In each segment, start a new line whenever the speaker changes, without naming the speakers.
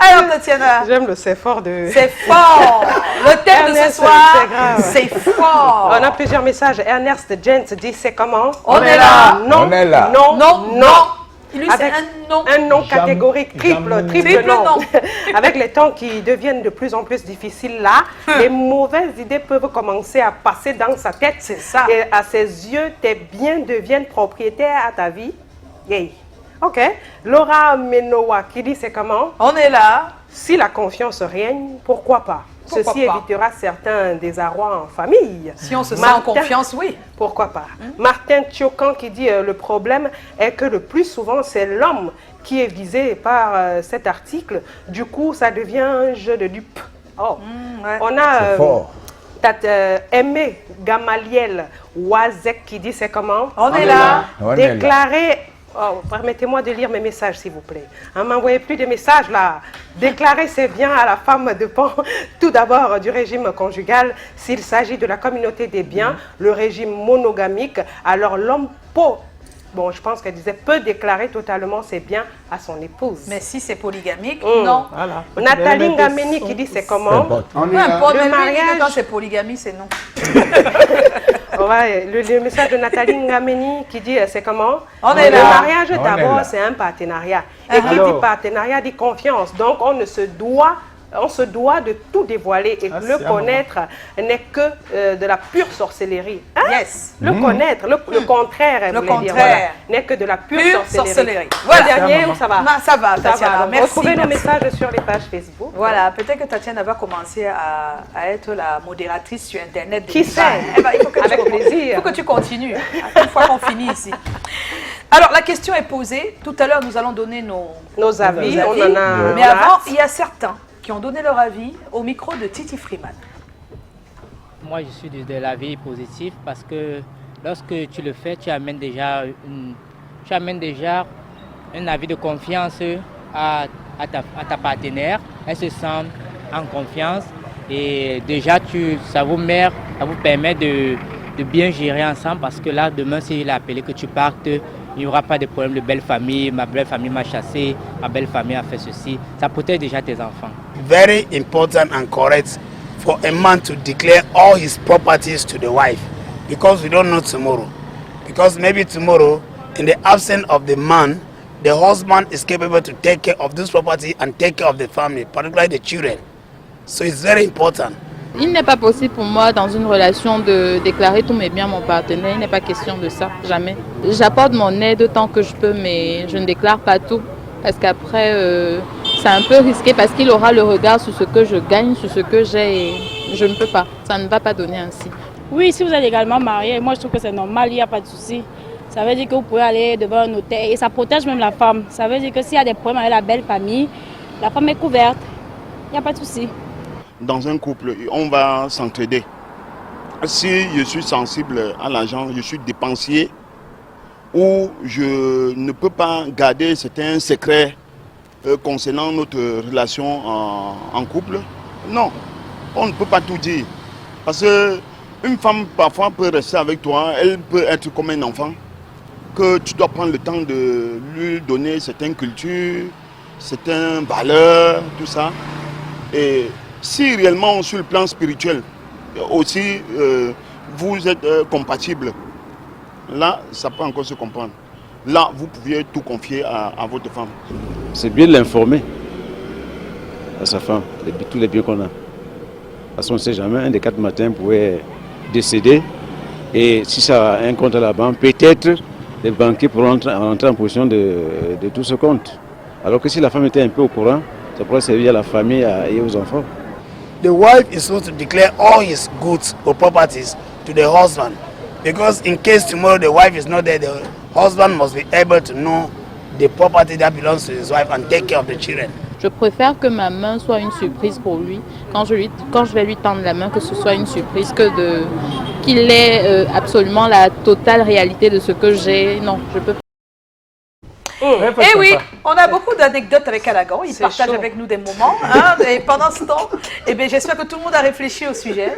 Alors, Tatiana.
J'aime le c'est fort de...
C'est fort. Le thème de ce soir, c'est fort.
On a plusieurs messages. Ernest Jens dit c'est comment?
On est là.
Non,
On est là.
Non, non. Lui, c'est
Avec
un non.
un non catégorique, triple non.
non.
Avec les temps qui deviennent de plus en plus difficiles là, les mauvaises idées peuvent commencer à passer dans sa tête.
C'est ça.
Et à ses yeux, tes biens deviennent propriétaires à ta vie. Yay. Ok. Laura Menowa qui dit c'est comment?
On est là.
Si la confiance règne, pourquoi pas?
Pourquoi
Ceci
pas?
évitera certains désarrois en famille.
Si on se sent en confiance, oui.
Pourquoi pas? Martin Thiocan qui dit le problème est que le plus souvent c'est l'homme qui est visé par cet article. Du coup, ça devient un jeu de dupes. Oh.
Ouais.
On a
fort.
Aimé Gamaliel Wazek qui dit c'est comment?
On est là.
On est là.
Déclarer. Oh, permettez-moi de lire mes messages, s'il vous plaît. Ne m'envoyez plus de messages, là. Déclarer ses biens à la femme dépend tout d'abord du régime conjugal. S'il s'agit de la communauté des biens, le régime monogamique, alors l'homme bon, je pense qu'elle disait, peut déclarer totalement ses biens à son épouse.
Mais si c'est polygamique, non.
Voilà. Nathalie Ngameni qui dit, c'est comment?
On
Peu
est là.
importe,
Le
mais lui,
mariage-
quand c'est polygamie, c'est non.
Ouais, le message de Nathalie Ngameni qui dit c'est comment?
On est là.
Le mariage
On est
d'abord
là.
c'est un partenariat. Et qui dit partenariat dit confiance. Donc on se doit de tout dévoiler et le connaître n'est que de la pure sorcellerie. Hein?
Yes.
Le connaître, le contraire, elle
Le
voulait dire,
contraire.
voilà, n'est que de la pure sorcellerie.
sorcellerie.
Voilà.
Voilà.
Le dernier, où ça va?
Ça va, Tatiana.
Donc,
Merci.
retrouvez nos
merci.
messages sur les pages Facebook.
Voilà, peut-être que Tatiana va commencer à être la modératrice sur Internet.
Qui sait?
Il faut que
Avec plaisir.
Il faut que tu continues, une fois qu'on finit ici. Alors, la question est posée. Tout à l'heure, nous allons donner
Nos avis, on en a.
Mais avant, il y a certains qui ont donné leur avis au micro de Titi Freeman.
Moi, je suis de l'avis positif parce que lorsque tu le fais, tu amènes déjà un avis de confiance à ta partenaire. Elle se sent en confiance et déjà, ça vous permet de bien gérer ensemble parce que là, demain, s'il a appelé que tu partes, il n'y aura pas de problème de belle famille, ma belle famille m'a chassé, ma belle famille a fait ceci. Ça protège déjà tes enfants.
Very important and correct for a man to declare all his properties to the wife because we don't know tomorrow. Because maybe tomorrow, in the absence of the man, the husband is capable to take care of this property and take care of the family, particularly the children. So it's very important.
Il n'est pas possible pour moi dans une relation de déclarer tous mes biens à mon partenaire. Il n'est pas question de ça, jamais. J'apporte mon aide autant que je peux, mais je ne déclare pas tout. Parce qu'après, c'est un peu risqué parce qu'il aura le regard sur ce que je gagne, sur ce que j'ai. Et je ne peux pas. Ça ne va pas donner ainsi.
Oui, si vous êtes également marié, moi je trouve que c'est normal, il n'y a pas de souci. Ça veut dire que vous pouvez aller devant un notaire et ça protège même la femme. Ça veut dire que s'il y a des problèmes avec la belle famille, la femme est couverte. Il n'y a pas de souci.
Dans un couple, on va s'entraider. Si je suis sensible à l'argent, je suis dépensier, ou je ne peux pas garder certains secrets concernant notre relation en couple, non, on ne peut pas tout dire. Parce qu'une femme parfois peut rester avec toi, elle peut être comme un enfant, que tu dois prendre le temps de lui donner certaines cultures, certaines valeurs, tout ça. Et si réellement sur le plan spirituel aussi vous êtes compatibles, là ça peut encore se comprendre. Là vous pouviez tout confier à votre femme.
C'est bien de l'informer à sa femme, tous les biens qu'on a. Parce qu'on ne sait jamais, un des 4 matins pourrait décéder et si ça a un compte à la banque, peut-être les banquiers pourront rentrer en possession de tout ce compte. Alors que si la femme était un peu au courant, ça pourrait servir à la famille et aux enfants.
The wife is supposed to declare all his goods or properties to the husband because in case tomorrow the wife is not there, the husband must be able to know the property that belongs to his wife and take care of the children.
Je préfère que ma main soit une surprise pour lui. Quand je vais lui tendre la main, que ce soit une surprise, qu'il ait absolument la totale réalité de ce que j'ai. Non, je peux pas.
Eh oui, on a beaucoup d'anecdotes avec Alagon. Il partage avec nous des moments. Hein, et pendant ce temps, eh bien, j'espère que tout le monde a réfléchi au sujet.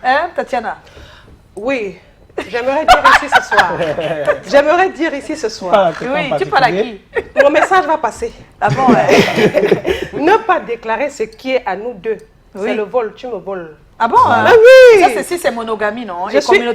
Hein, Tatiana?
Oui, j'aimerais dire ici ce soir. J'aimerais dire ici ce soir.
Oui, tu parles à qui?
Mon message va passer.
Ah bon, ouais.
Ne pas déclarer ce qui est à nous deux. C'est le vol, tu me voles.
Ah bon?
Oui.
Ça, c'est monogamie, non?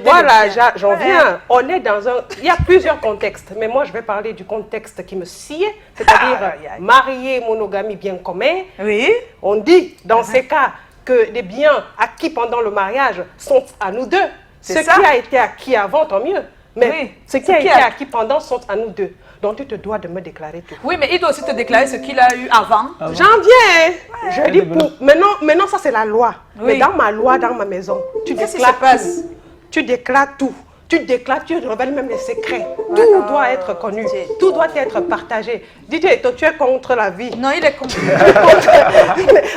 Voilà, j'en viens. On est dans un... Il y a plusieurs contextes, mais moi, je vais parler du contexte qui me sied, c'est-à-dire marié, monogamie, bien commun.
Oui.
On dit, dans ces cas, que les biens acquis pendant le mariage sont à nous deux. Ce qui a été acquis avant, tant mieux. Mais ce qui a été acquis pendant sont à nous deux. Donc, tu te dois de me déclarer tout.
Oui, mais il doit aussi te déclarer ce qu'il a eu avant.
J'en viens. Je dis pour... Maintenant, ça, c'est la loi. Mais dans ma loi, dans ma maison, tu déclares tout. Tu déclares tout. Tu déclares, tu révèles même les secrets. Tout doit être connu. Tout doit être partagé. Didier, toi, tu es contre la vie.
Non, il est contre.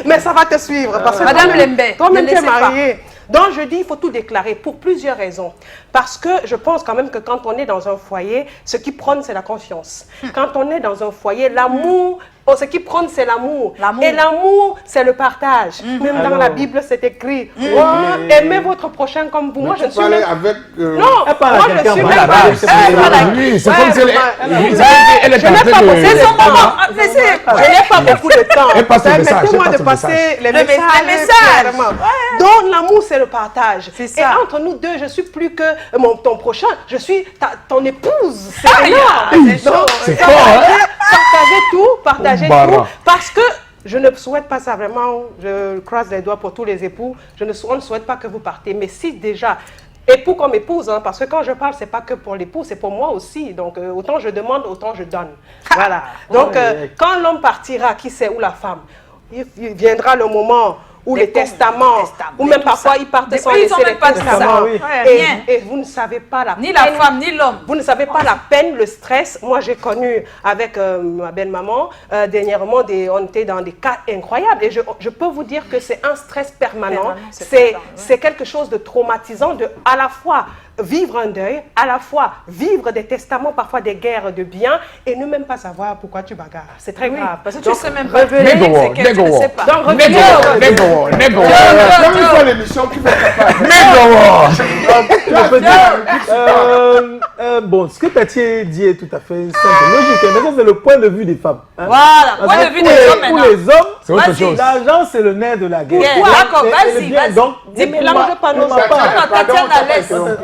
Mais ça va te suivre. Parce que
Madame Lembe,
toi-même, tu es mariée. Donc, je dis, il faut tout déclarer pour plusieurs raisons. Parce que je pense quand même que quand on est dans un foyer, ce qui prône, c'est la confiance. Quand on est dans un foyer, l'amour, ce qui prône, c'est l'amour. Et l'amour, c'est le partage. Même dans la Bible, c'est écrit, aimez votre prochain comme vous. Moi, je suis même...
avec...
Non, moi, je suis même pas...
C'est comme si elle est...
Je n'ai pas beaucoup de temps. Permettez-moi de passer les messages. Donc, l'amour, c'est le partage. Et entre nous deux, je suis plus que ton prochain, je suis ton épouse. C'est énorme.
C'est fort, hein?
Partager tout, parce que je ne souhaite pas ça vraiment, je croise les doigts pour tous les époux, on ne souhaite pas que vous partez, mais si déjà, époux comme épouse, hein, parce que quand je parle, c'est pas que pour l'époux, c'est pour moi aussi, donc autant je demande, autant je donne. Voilà. Donc quand l'homme partira, qui sait, ou la femme, il viendra le moment ou les testaments, ou même parfois ils partent sans laisser les testaments. Et vous ne savez pas la peine.
Ni la femme, ni l'homme.
Vous ne savez pas la peine, le stress. Moi, j'ai connu avec ma belle-maman, dernièrement, on était dans des cas incroyables. Et je peux vous dire que c'est un stress permanent. C'est quelque chose de traumatisant de à la fois vivre un deuil, à la fois vivre des testaments, parfois des guerres de biens, et ne même pas savoir pourquoi tu bagarres. C'est très grave.
Parce que tu ne sais même pas. Revenez, c'est que tu ne sais pas.
Donc, revenez.
Bon, ce que Tati dit est tout à fait simple, logique, mais ça c'est le point de vue des femmes.
Voilà, point de vue des hommes maintenant.
Pour les hommes, c'est autre chose. L'argent c'est le nerf de la guerre.
D'accord, vas-y.
Donc,
ne mélange pas nos
on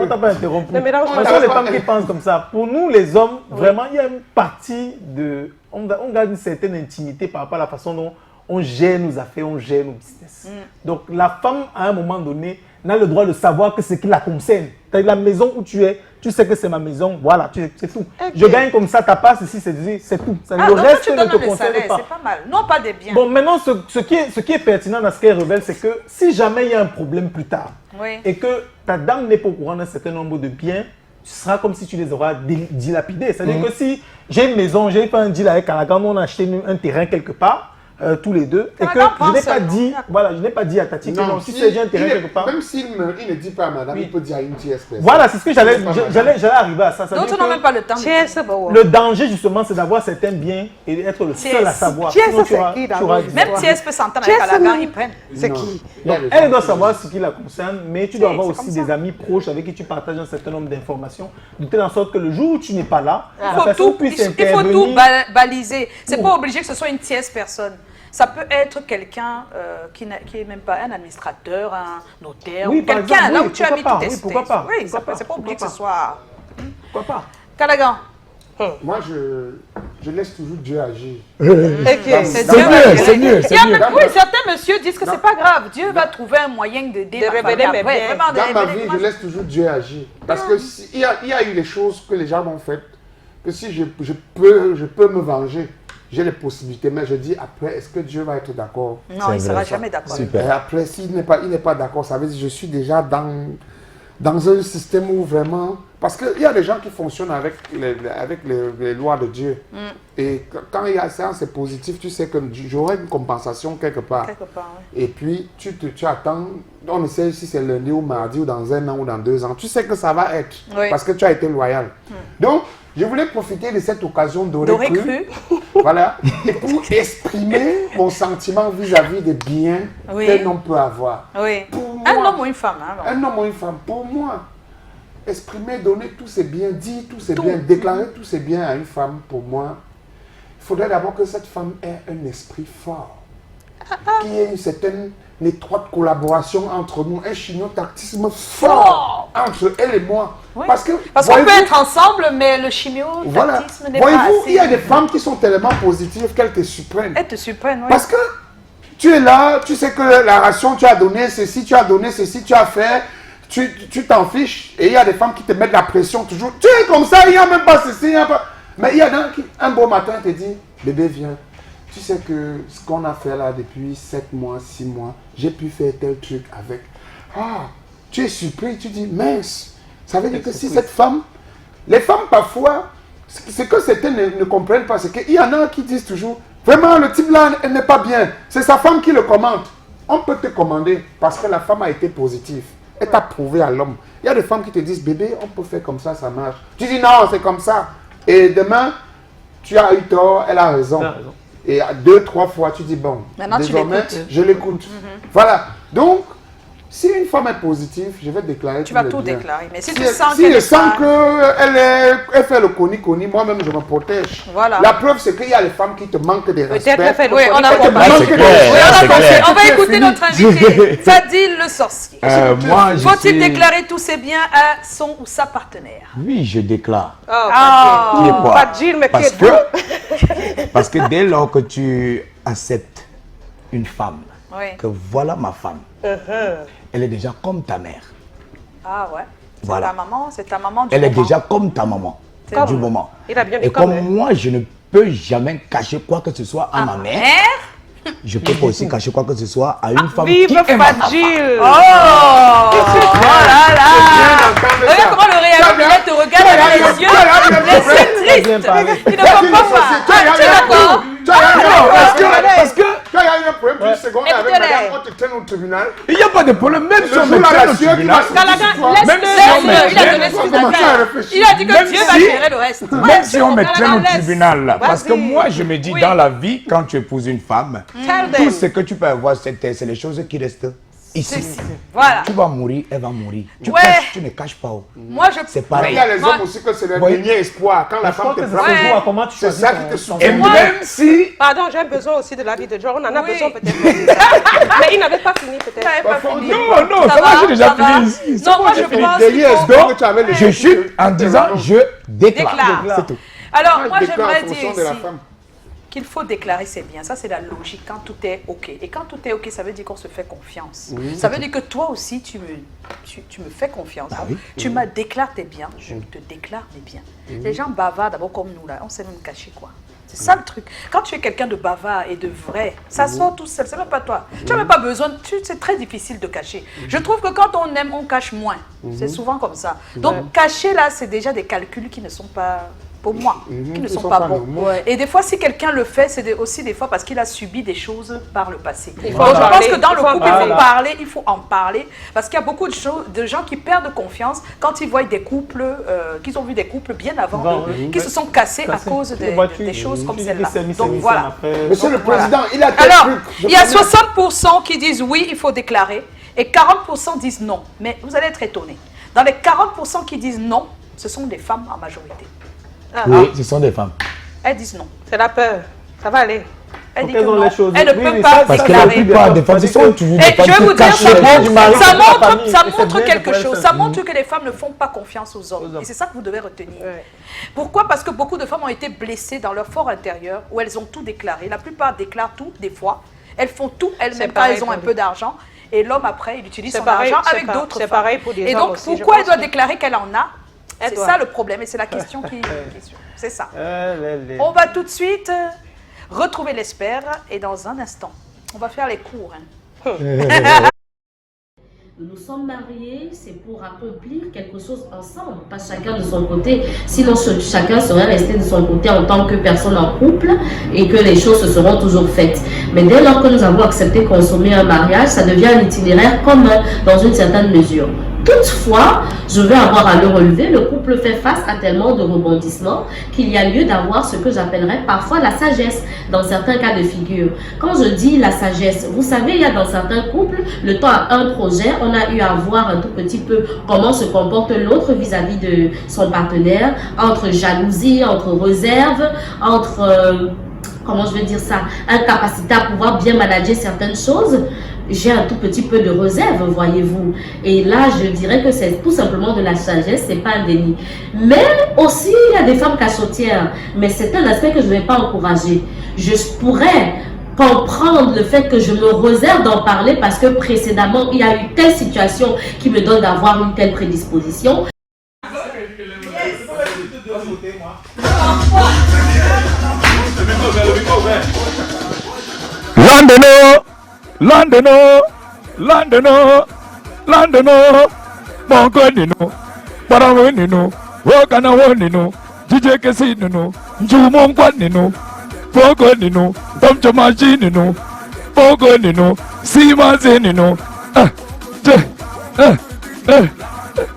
t'a pas interrompu. Ce sont les femmes qui pensent comme ça. Pour nous les hommes, vraiment il y a une partie de... On garde une certaine intimité par rapport à la façon dont on gère nos affaires, on gère nos business. Donc la femme, à un moment donné, n'a le droit de savoir que ce qui la concerne. La maison où tu es, tu sais que c'est ma maison, voilà, c'est tout. Okay. Je gagne comme ça, ta part, ceci, c'est tout. Le reste ne te concerne pas.
C'est pas mal, non pas des biens.
Bon, maintenant, ce qui est pertinent dans ce qu'elle révèle, c'est que si jamais il y a un problème plus tard, et que ta dame n'est pas au courant d'un certain nombre de biens, tu seras comme si tu les auras dilapidés. C'est-à-dire que si j'ai une maison, j'ai fait un deal avec Calagan, on a acheté un terrain quelque part, tous les deux, et que je n'ai pas dit, voilà, je n'ai pas dit à Tati que non, si j'ai un terrain quelque part.
Même s'il ne dit pas à madame, il peut dire à une tierce personne.
Voilà, c'est ce que j'allais arriver à ça.
Donc tu n'as même pas le temps.
Le danger justement, c'est d'avoir certains biens et d'être le seul à savoir.
Même tierce peut s'entendre avec Calagan, ils prennent.
C'est qui?
Elle doit savoir ce qui la concerne, mais tu dois avoir aussi des amis proches avec qui tu partages un certain nombre d'informations, de telle sorte que le jour où tu n'es pas là, la personne puisse intervenir.
Il faut tout baliser. C'est pas obligé que ce soit une tierce personne. Ça peut être quelqu'un qui n'est même pas un administrateur, un notaire, ou quelqu'un là où tu habites tout testé.
Pourquoi pas?
Oui, c'est pas obligé que ce soit...
Pourquoi pas?
Calagan.
Moi, je laisse toujours Dieu agir.
C'est mieux.
Oui, certains messieurs disent que c'est pas grave. Dieu va trouver un moyen d'aider ma famille.
Dans ma vie, je laisse toujours Dieu agir. Parce que il y a eu des choses que les gens m'ont faites, que si je peux me venger. J'ai les possibilités, mais je dis après, est-ce que Dieu va être d'accord?
Non, il ne sera jamais d'accord.
Et après, s'il n'est pas d'accord, ça veut dire que je suis déjà dans un système où vraiment... Parce qu'il y a des gens qui fonctionnent avec les lois de Dieu. Et quand il y a ça, c'est positif, tu sais que j'aurai une compensation quelque part. Et puis, tu attends, on ne sait si c'est lundi ou mardi ou dans 1 an ou dans 2 ans. Tu sais que ça va être, parce que tu as été loyal. Donc, je voulais profiter de cette occasion d'aurer cru. Voilà. Et pour exprimer mon sentiment vis-à-vis des biens qu'un homme peut avoir.
Oui. Un homme ou une femme.
Un homme ou une femme. Pour moi, exprimer, donner tous ces biens, dire tous ces biens, déclarer tous ces biens à une femme, pour moi, il faudrait d'abord que cette femme ait un esprit fort. qu'il y ait une certaine étroite collaboration entre nous, un chimiotactisme fort entre elle et moi.
Oui.
Parce qu'on
peut être ensemble, mais le chimiotactisme n'est pas assez.
Voyez-vous, il y a des femmes qui sont tellement positives qu'elles te surprennent.
Elles te surprennent, oui.
Parce que tu es là, tu sais que la ration, tu as donné ceci, tu as donné ceci, tu as fait, tu t'en fiches. Et il y a des femmes qui te mettent la pression toujours. Tu es comme ça, il n'y a même pas ceci, il n'y a pas... Mais il y en a qui, un beau matin, te dit, bébé, viens. Tu sais que ce qu'on a fait là depuis 7 mois, 6 mois, j'ai pu faire tel truc avec. Ah, tu es surpris, tu dis, mince. Ça veut dire que si cette femme, les femmes parfois, ce que certains ne comprennent pas, c'est qu'il y en a qui disent toujours, vraiment le type là, elle n'est pas bien. C'est sa femme qui le commande. On peut te commander parce que la femme a été positive. Elle t'a prouvé à l'homme. Il y a des femmes qui te disent, bébé, on peut faire comme ça marche. Tu dis, non, c'est comme ça. Et demain, tu as eu tort, elle a raison. Et 2, 3 fois, tu dis, bon,
maintenant,
désormais, je l'écoute. Voilà. Donc, si une femme est positive, je vais déclarer.
Tu vas tout déclarer. Mais si tu
sens
qu'elle
elle fait le coni-coni, moi-même, je me protège.
Voilà.
La preuve, c'est qu'il y a les femmes qui te manquent de respect.
Peut-être fait le coni-coni. On a compris. On va écouter notre invité, Fadil le sorcier. Faut-il déclarer tous ses biens à son ou sa partenaire?
Oui, je déclare.
Fadil, mais
parce que dès lors que tu acceptes une femme, que voilà ma femme, elle est déjà comme ta mère.
Ah ouais.
Voilà.
C'est ta maman du
Elle
moment.
est déjà comme ta maman du moment.
Il a bien
Et comme moi, je ne peux jamais cacher quoi que ce soit à ma mère, je peux pas aussi cacher quoi que ce soit à une femme qui aime ma femme.
Oh là là. Regarde comment le réalisateur te regarde avec les yeux. Mais c'est triste. Il ne comprend pas. Tu es d'accord?
Parce que quand il y a eu un problème d'une seconde avec madame, on te traîne au tribunal.
Il n'y a pas de problème, même si on me traîne au tribunal.
Il a dit que Dieu va gérer le reste.
Même si on me traîne au tribunal, parce que moi je me dis dans la vie, quand tu épouses une femme, tout ce que tu peux avoir, c'est les choses qui restent ici.
Voilà.
Tu vas mourir, elle va mourir. Tu ne caches pas.
Moi,
c'est pareil. Il y a les hommes aussi que c'est le dernier espoir. Quand la femme te frappe, c'est ça qui te souffre.
Et même si...
Pardon, j'ai besoin aussi de l'avis de John. On en a besoin peut-être. Mais il n'avait pas fini peut-être.
Non, ça va, j'ai déjà fini ici.
Non, moi je pense
que je chute en disant je déclare. C'est tout.
Alors, moi j'aimerais dire ici qu'il faut déclarer ses biens. Ça, c'est la logique quand tout est OK. Et quand tout est OK, ça veut dire qu'on se fait confiance. Ça veut dire que toi aussi, tu me fais confiance. Tu me déclares tes biens, je te déclare mes biens. Les gens bavards, d'abord comme nous, là, on sait même cacher quoi. C'est ça le truc. Quand tu es quelqu'un de bavard et de vrai, ça sort tout seul. C'est même pas toi. Tu n'as même pas besoin. C'est très difficile de cacher. Je trouve que quand on aime, on cache moins. C'est souvent comme ça. Donc, cacher là, c'est déjà des calculs qui ne sont pas... pour moi, qui ne sont pas bons. Et des fois, si quelqu'un le fait, c'est aussi des fois parce qu'il a subi des choses par le passé. Donc, je pense que dans le couple, il faut en parler, parce qu'il y a beaucoup de gens qui perdent confiance quand ils voient des couples, qu'ils ont vu des couples bien avant eux, qui se sont cassés à cause des choses comme celle-là. Donc voilà.
Monsieur le Président, il a
alors, il y a 60% qui disent oui, il faut déclarer, et 40% disent non. Mais vous allez être étonnés. Dans les 40% qui disent non, ce sont des femmes en majorité.
Oui, ce sont des femmes.
Elles disent non.
C'est la peur. Ça va aller.
Elle dit que non. Elle ne peut pas
parce que la plupart des femmes, ce sont toujours des femmes
qui cachent ça montre quelque chose. Ça
personne.
montre que les femmes ne font pas confiance aux hommes. Et c'est ça que vous devez retenir. Pourquoi? Parce que beaucoup de femmes ont été blessées dans leur fort intérieur où elles ont tout déclaré. La plupart déclarent tout, des fois. Elles font tout elles-mêmes quand elles ont un peu d'argent. Et l'homme, après, il utilise son argent avec d'autres femmes.
Pareil pour des
et donc, pourquoi elle doit déclarer qu'elle en a? C'est ça le problème et c'est la question qui... C'est ça. On va tout de suite retrouver l'expert et dans un instant, on va faire les cours.
Nous sommes mariés, c'est pour accomplir quelque chose ensemble, pas chacun de son côté. Sinon, chacun serait resté de son côté en tant que personne en couple et que les choses se seront toujours faites. Mais dès lors que nous avons accepté consommer un mariage, ça devient un itinéraire commun dans une certaine mesure. Toutefois, je vais avoir à le relever, le couple fait face à tellement de rebondissements qu'il y a lieu d'avoir ce que j'appellerais parfois la sagesse dans certains cas de figure. Quand je dis la sagesse, vous savez, il y a dans certains couples, le temps à un projet, on a eu à voir un tout petit peu comment se comporte l'autre vis-à-vis de son partenaire, entre jalousie, entre réserve, entre comment je vais dire ça, incapacité à pouvoir bien manager certaines choses, j'ai un tout petit peu de réserve, voyez-vous. Et là, je dirais que c'est tout simplement de la sagesse, c'est pas un déni. Mais aussi, il y a des femmes cachotières, mais c'est un aspect que je ne vais pas encourager. Je pourrais comprendre le fait que je me réserve d'en parler parce que précédemment, il y a eu telle situation qui me donne d'avoir une telle prédisposition.
Landeno, Mongo Nino, Parawe Nino, Wakanawa Nino, DJ Kesi Nino, Jumongwa Nino, Pogo Nino, Tomchomaji Nino, Pogo Nino, Simaze Nino,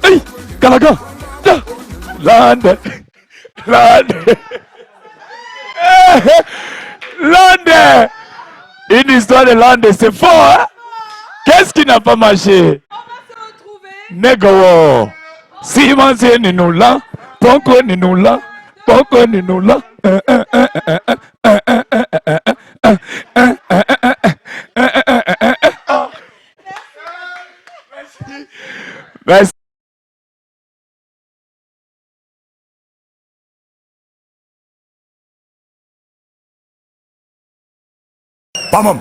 hey, Kalaga, Lande, une histoire de Lande, c'est fort, hein? Qu'est-ce qui n'a pas marché? Nego, Simaze Nino là, Pogo Nino là, Pogo Nino là, Merci. Bam,